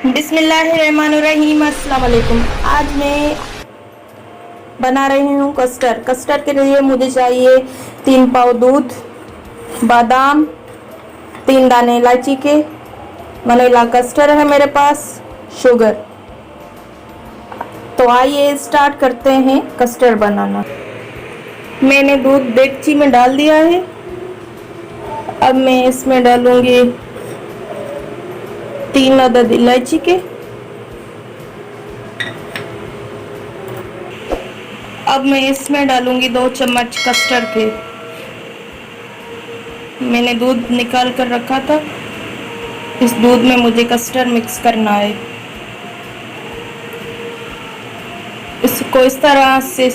बिस्मिल्लाहिर्रहमानिर्रहीम। अस्सलाम वालेकुम। आज मैं बना रही हूँ कस्टर्ड। कस्टर्ड के लिए मुझे चाहिए 3 पाव दूध, बादाम, 3 दाने इलायची के, वनीला कस्टर्ड है मेरे पास, शुगर। तो आइए स्टार्ट करते हैं कस्टर्ड बनाना। मैंने दूध डेगची में डाल दिया है। अब मैं इसमें डालूंगी 3 अदद इलायची के। अब मैं इसमें डालूंगी 2 चम्मच कस्टर्ड के। मैंने दूध निकाल कर रखा था। इस दूध में मुझे कस्टर्ड मिक्स करना है। इसको इस तरह से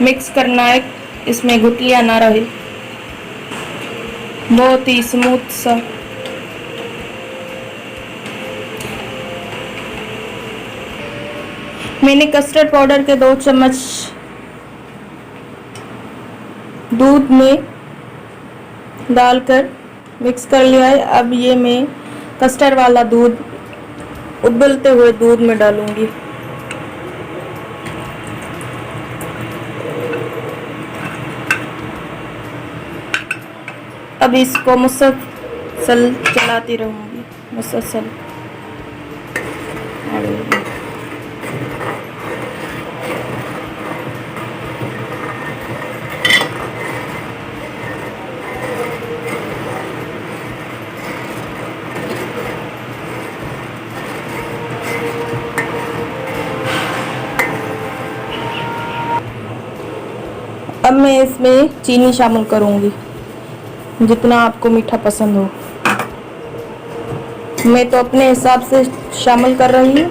मिक्स करना है, इसमें गुठलियां ना रहे, बहुत ही स्मूथ सा। मैंने कस्टर्ड पाउडर के 2 चम्मच दूध में डालकर मिक्स कर लिया है। अब ये मैं कस्टर्ड वाला दूध उबलते हुए दूध में डालूंगी। अब इसको मुसलसल चलाती रहूंगी, मुसलसल। अब मैं इसमें चीनी शामिल करूंगी, जितना आपको मीठा पसंद हो। मैं तो अपने हिसाब से शामिल कर रही हूँ।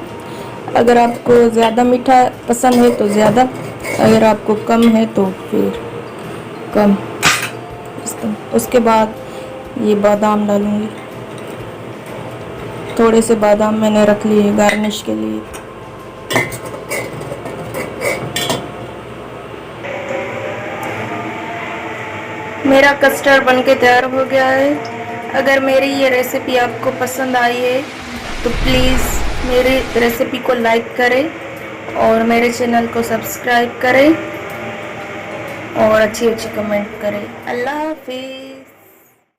अगर आपको ज़्यादा मीठा पसंद है तो ज़्यादा, अगर आपको कम है तो फिर कम। उसके बाद ये बादाम डालूंगी। थोड़े से बादाम मैंने रख लिए गार्निश के लिए। मेरा कस्टर्ड बनके तैयार हो गया है। अगर मेरी ये रेसिपी आपको पसंद आई है तो प्लीज़ मेरी रेसिपी को लाइक करें और मेरे चैनल को सब्सक्राइब करें और अच्छी अच्छी कमेंट करें। अल्लाह हाफिज़।